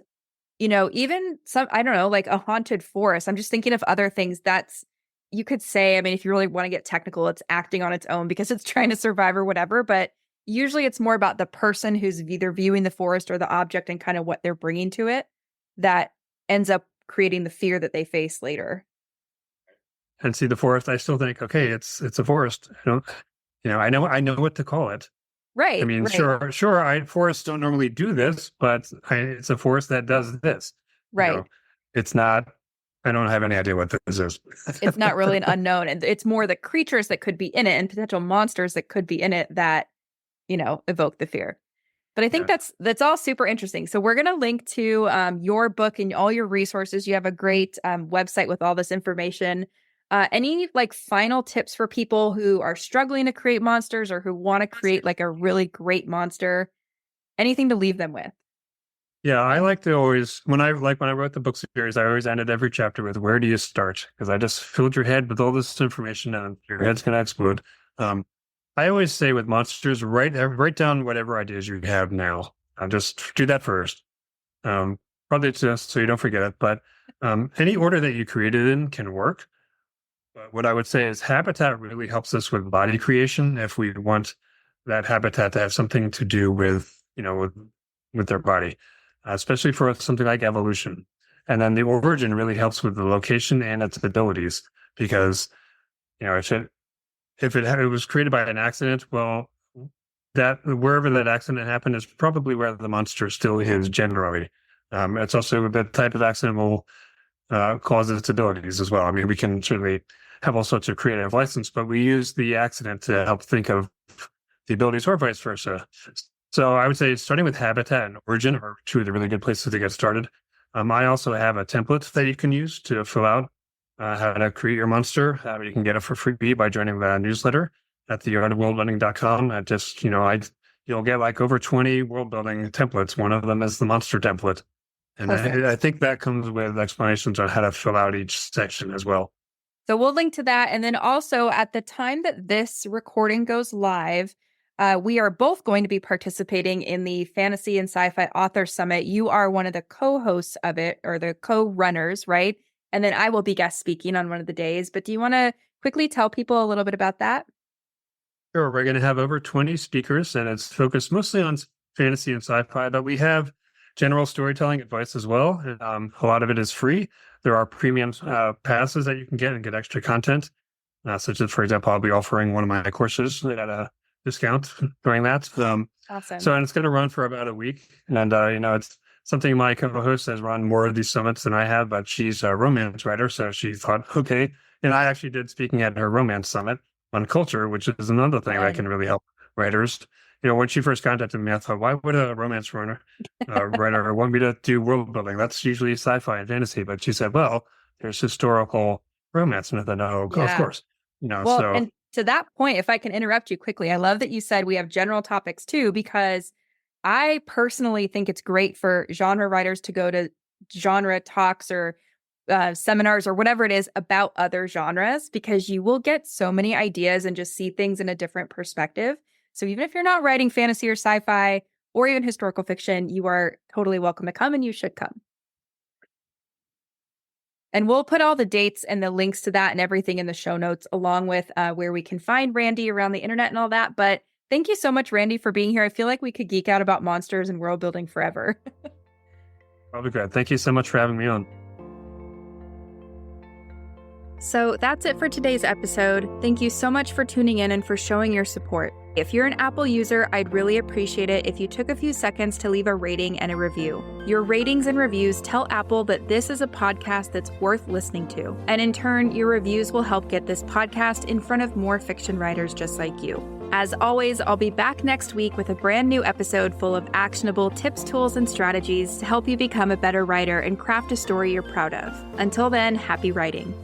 even some, I don't know, like a haunted forest. I'm just thinking of other things that's, you could say, I mean, if you really want to get technical, it's acting on its own because it's trying to survive or whatever. But usually it's more about the person who's either viewing the forest or the object and kind of what they're bringing to it that ends up creating the fear that they face later. And see the forest. I still think, okay, it's a forest. I know what to call it. I Right. mean, Right. sure. Forests don't normally do this, but it's a forest that does this. You Right. know, it's not. I don't have any idea what this is. It's not really an unknown. And it's more the creatures that could be in it and potential monsters that could be in it that, evoke the fear. But I think Yeah, that's all super interesting. So we're going to link to your book and all your resources. You have a great website with all this information. Any like final tips for people who are struggling to create monsters or who want to create like a really great monster? Anything to leave them with? yeah. I like to always when I wrote the book series, I always ended every chapter with "Where do you start?" Because I just filled your head with all this information, and your head's gonna explode. Um, I always say with monsters, write down whatever ideas you have now. Just do that first. Probably just so you don't forget it. But any order that you created in can work. But what I would say is habitat really helps us with body creation if we want that habitat to have something to do with, with their body, especially for something like evolution. And then the origin really helps with the location and its abilities because, if it was created by an accident, well, that wherever that accident happened is probably where the monster still is generally. It's also the type of accident will cause its abilities as well. I mean, we can certainly have all sorts of creative license, but we use the accident to help think of the abilities or vice versa. So I would say starting with habitat and origin are two of the really good places to get started. I also have a template that you can use to fill out how to create your monster. You can get it for free by joining the newsletter at theartofworldbuilding.com. You'll get like over 20 world building templates. One of them is the monster template. And I think that comes with explanations on how to fill out each section as well. So we'll link to that. And then also at the time that this recording goes live, we are both going to be participating in the Fantasy and Sci-Fi Author Summit. You are one of the co-hosts of it, or the co-runners, right? And then I will be guest speaking on one of the days. But do you want to quickly tell people a little bit about that? Sure. We're going to have over 20 speakers, and it's focused mostly on fantasy and sci-fi, but we have general storytelling advice as well. A lot of it is free. There are premium passes that you can get and get extra content, such as, for example, I'll be offering one of my courses at a discount during that. Awesome. So, and it's going to run for about a week. And, it's something my co-host has run more of these summits than I have, but she's a romance writer. So she thought, okay. And I actually did speaking at her romance summit on culture, which is another thing that can really help writers. When she first contacted me, I thought, why would a romance writer want me to do world building? That's usually sci-fi and fantasy. But she said, well, there's historical romance. And I thought, of course. And to that point, if I can interrupt you quickly, I love that you said we have general topics too, because I personally think it's great for genre writers to go to genre talks or seminars or whatever it is about other genres, because you will get so many ideas and just see things in a different perspective. So even if you're not writing fantasy or sci-fi or even historical fiction, you are totally welcome to come, and you should come. And we'll put all the dates and the links to that and everything in the show notes, along with where we can find Randy around the internet and all that. But thank you so much, Randy, for being here. I feel like we could geek out about monsters and world building forever. Probably good. Thank you so much for having me on. So that's it for today's episode. Thank you so much for tuning in and for showing your support. If you're an Apple user, I'd really appreciate it if you took a few seconds to leave a rating and a review. Your ratings and reviews tell Apple that this is a podcast that's worth listening to. And in turn, your reviews will help get this podcast in front of more fiction writers just like you. As always, I'll be back next week with a brand new episode full of actionable tips, tools, and strategies to help you become a better writer and craft a story you're proud of. Until then, happy writing.